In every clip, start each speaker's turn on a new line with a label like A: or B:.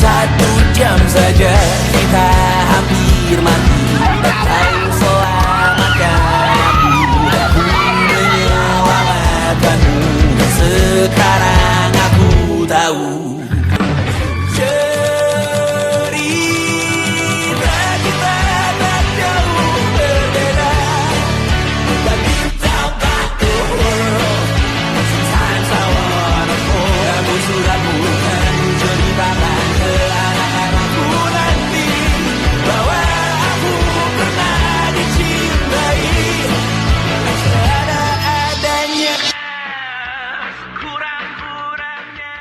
A: 1 jam saja kita hampir mati. Tak tahu selamatkan aku menyelamatkanmu. Sekarang aku tahu cerita kita tak jauh berbeda. But you talk about the world. Sometimes I wanna fall. Namun suratmu kan ceritakan ke anak-anakku nanti bahwa aku pernah dicintai. Ada-adanya, kurang-kurangnya.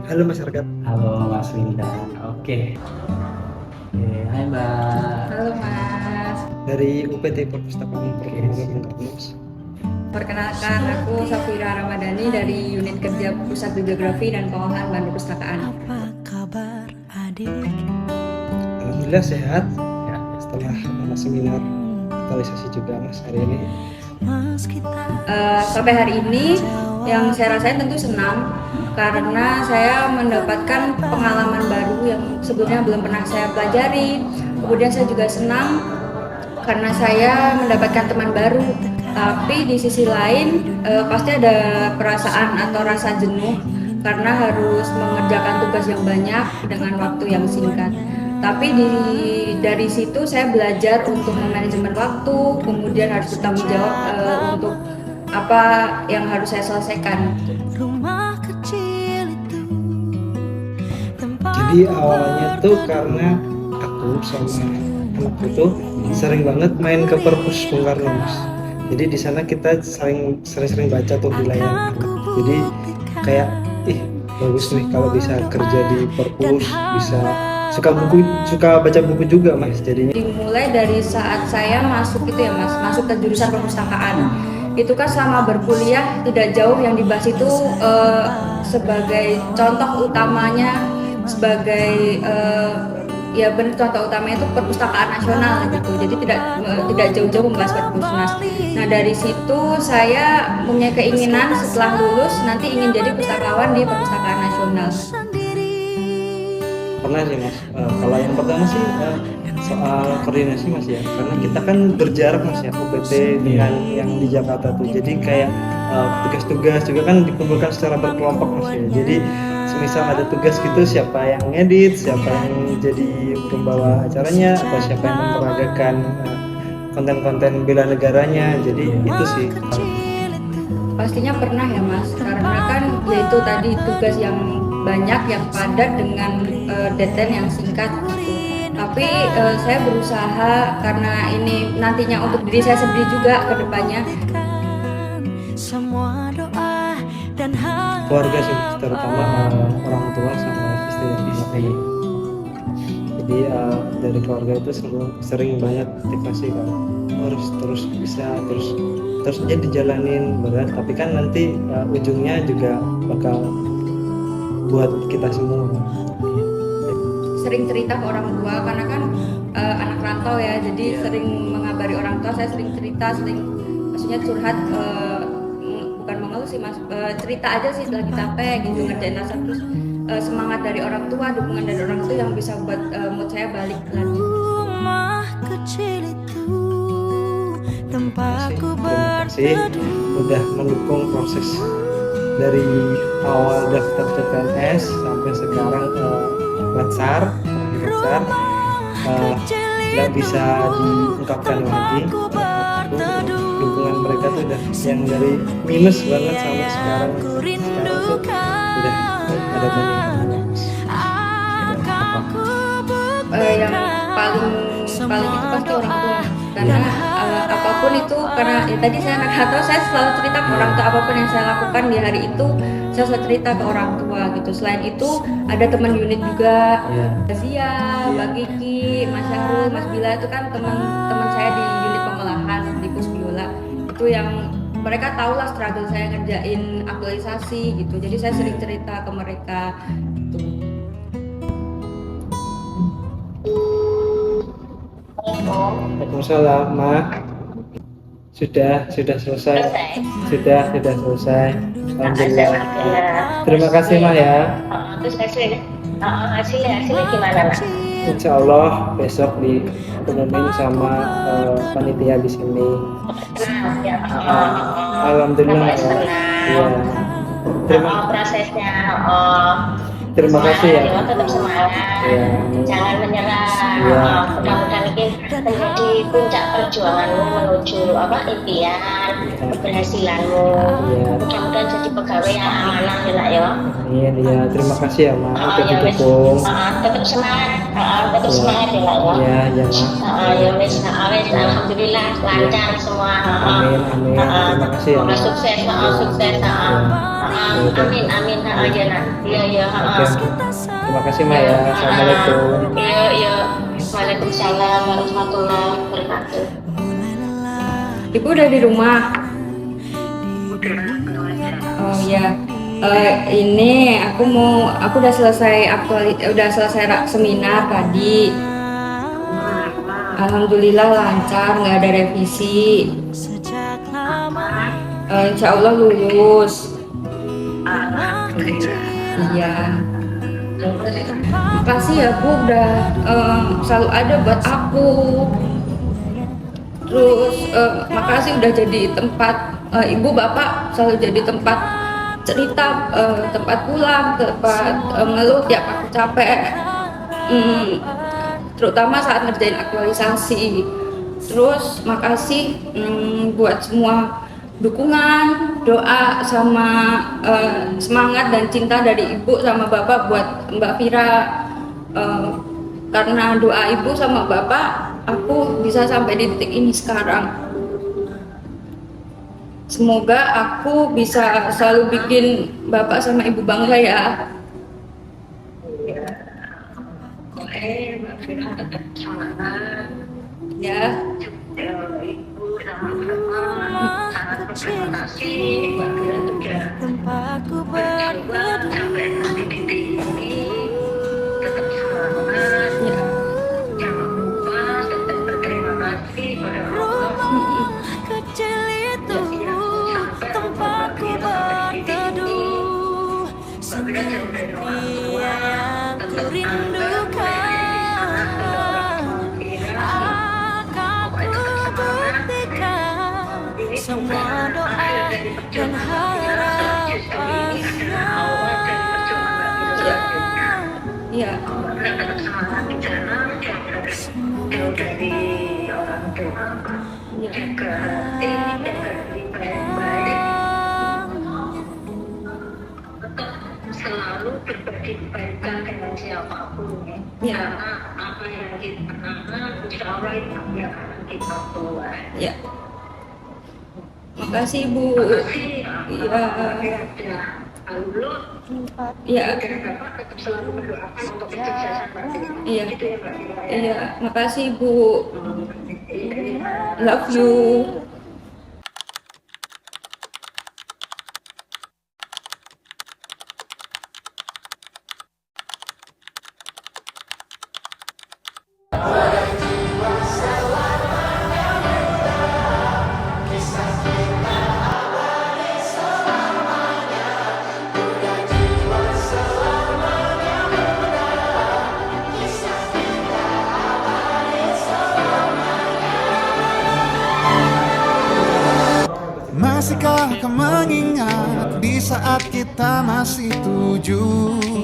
B: Halo masyarakat.
C: Halo Mas Windan. Oke, hai Mbak.
D: Halo Mas,
B: Dari UPT Perpustakaan Perkembangan Kampus.
D: perkenalkan aku Safira Ramadhani dari Unit Kerja Pusat Bibliografi dan Pengolahan Bahan Perpustakaan.
A: Apa kabar adik?
B: Alhamdulillah sehat.
C: Ya,
B: Setelah seminar aktualisasi juga Mas hari ini.
A: Mas kita
D: Sampai hari ini yang saya rasain tentu senang karena saya mendapatkan pengalaman baru yang sebelumnya belum pernah saya pelajari. Kemudian saya juga senang karena saya mendapatkan teman baru. Tapi di sisi lain pasti ada perasaan atau rasa jenuh karena harus mengerjakan tugas yang banyak dengan waktu yang singkat. Tapi dari situ saya belajar untuk memanajemen waktu, kemudian harus bertanggung jawab untuk apa yang harus saya selesaikan.
A: rumah kecil itu tempat
B: Jadi awalnya tuh karena aku sama anakku tuh sering banget main ke perpus Bung Karno Mas. Jadi di sana kita sering baca tuh di layar. Jadi kayak bagus nih kalau bisa kerja di perpus, bisa suka baca buku juga Mas. Jadinya
D: Dimulai dari saat saya masuk itu ya Mas, masuk ke jurusan perpustakaan. Itu kan selama berkuliah tidak jauh yang dibahas itu sebagai contoh utamanya sebagai ya benar contoh utamanya itu perpustakaan nasional gitu. Jadi tidak jauh-jauh membahas perpusnas. Nah dari situ saya punya keinginan setelah lulus nanti ingin jadi pustakawan di perpustakaan nasional.
B: pernah sih Mas. Kalau yang pertama sih soal koordinasi Mas ya, karena kita kan berjarak Mas ya UPT dengan yang di Jakarta tuh. Jadi kayak tugas-tugas juga kan dikumpulkan secara berkelompok Mas ya. Jadi semisal ada tugas gitu siapa yang ngedit, siapa yang jadi pembawa acaranya, atau siapa yang memperagakan konten-konten bela negaranya. Jadi itu sih.
D: Pastinya pernah ya Mas, karena kan yaitu tadi tugas yang banyak, yang padat dengan deadline yang singkat gitu. Tapi saya berusaha karena ini nantinya untuk diri saya sendiri juga ke depannya.
A: semua doa dan
B: Keluarga sih terutama orang tua sama istri. Jadi dari keluarga itu sering banyak motivasi kalau harus terus bisa terus aja dijalanin berat, tapi kan nanti ujungnya juga bakal buat kita semua.
D: Sering cerita ke orang tua karena kan anak rantau ya, jadi sering mengabari orang tua. Saya sering cerita, maksudnya curhat, bukan mengeluh sih Mas, cerita aja sih lagi capek gitu ngerjain rasa, terus semangat dari orang tua, dukungan dari orang tua yang bisa buat mood saya balik lagi.
A: rumah kecil itu tempatku
B: Terima kasih udah mendukung proses dari awal daftar CPNS sampai sekarang Latsar, nggak bisa diungkapkan lagi. Dukungan mereka tuh udah yang dari minus banget sampai sekarang tuh udah ada banyak.
D: Yang paling itu pasti orang tua, karena apapun itu, karena ya tadi saya anak rantau, saya selalu cerita ke orang tua apapun yang saya lakukan di hari itu saya selalu cerita ke orang tua gitu. Selain itu ada teman unit juga, Zia, Mbak Kiki, Mas Syahrul, Mas Bila, itu kan teman-teman saya di unit pengolahan di Pusbiola, itu yang mereka tahu lah struggle saya ngerjain aktualisasi gitu. Jadi saya sering cerita ke mereka gitu.
B: Waalaikumsalam, Ma. Sudah selesai. Sudah selesai. Alhamdulillah. Terima kasih, Ma ya.
E: Terus hasilnya gimana, Nak?
B: Insya Allah besok diumumin sama panitia di sini.
E: Ya,
B: Alhamdulillah. Ya.
E: prosesnya
B: Terima kasih ya.
E: tetap semangat,
B: Ya.
E: jangan menyerah.
B: Ya.
E: Mudah-mudahan ini menjadi puncak perjuanganmu menuju impian keberhasilanmu.
B: Ya.
E: Mudah-mudahan jadi pegawai yang amanah ya, Nak, ya.
B: Amin. Ya, terima kasih ya, Ma. Udah
E: Ya wis,
B: didukung.
E: tetap semangat, tetap
B: Ya.
E: semangat ya, Nak, ya.
B: Ya, Ma.
E: Ya wis, alhamdulillah lancar semua.
B: Amin. Terima kasih ya, Ma.
E: Semoga sukses, sukses. Amin. Ya, Nak. Iya.
B: Oke. Terima kasih, Ma ya. Assalamualaikum.
E: Iya. Waalaikumsalam warahmatullahi wabarakatuh.
D: Ibu udah di rumah? Oh ya. Ini aku udah selesai seminar tadi. Alhamdulillah lancar, nggak ada revisi.
A: Sejak lama
D: Insya Allah lulus. Iya. Makasih ya Bu, udah selalu ada buat aku. Terus makasih udah jadi tempat ibu bapak selalu jadi tempat cerita, tempat pulang, tempat ngeluh tiap aku capek. Terutama saat ngerjain aktualisasi. Terus makasih buat semua dukungan, doa, sama semangat dan cinta dari ibu sama bapak buat Mbak Vira. Karena doa ibu sama bapak, aku bisa sampai di titik ini sekarang. Semoga aku bisa selalu bikin bapak sama ibu bangga ya. Ya.
A: tempatku berteduh. Rumah kecil itu tempatku berteduh. Sendiri yang ku rindukan akan ku buktikan semua doa dan harapannya.
D: Iya.
E: Selalu berbagi kebaikan dengan siapapun
D: Ya.
E: karena apa yang kita tanam insya Allah itu yang akan kita tuai.
D: Ya. Makasih Bu. Iya.
E: Lalu
D: Iya.
E: Bapak tetap selalu mendoakan untuk kesuksesan Mbak Vira.
D: Iya.
E: Gitu ya Mbak Vira.
D: Iya. Makasih Bu. Love you.
F: Masihkah kau mengingat di saat kita masih 17?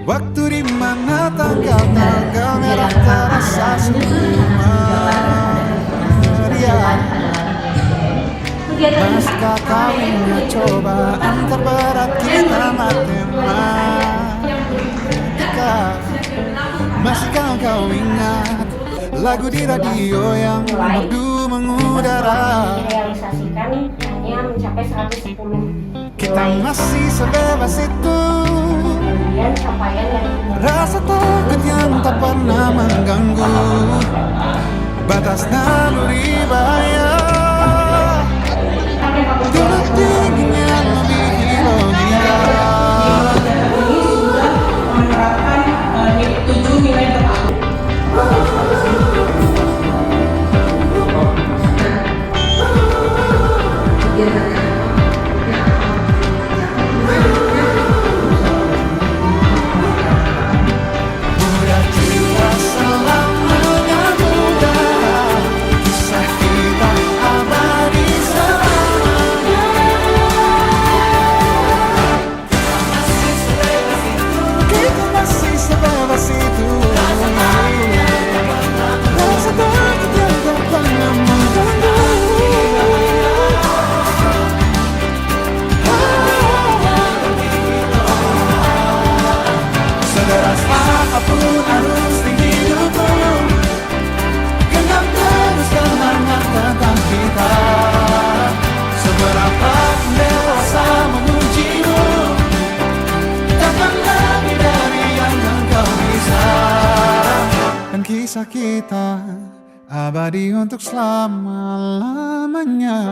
F: Waktu di mana tanggal-tanggal merah terasa sungguh meriah. Masihkah kau ingat cobaan terberat kita matematika? Masihkah kau ingat lagu di radio yang merdu mengudara?
E: Realisasikan hanya mencapai 110.
F: Kita masih sebebas itu.
E: Kemudian capaian dari
F: Rasa takut yang tak pernah mengganggu batas naluri bahaya. Tulut tingginya lebih logika. Apapun arus di hidupmu, genggam terus kenangan tentang kita. Seberapa dewasa memujimu, takkan lebih dari yang engkau bisa. Dan kisah kita abadi untuk selama-lamanya.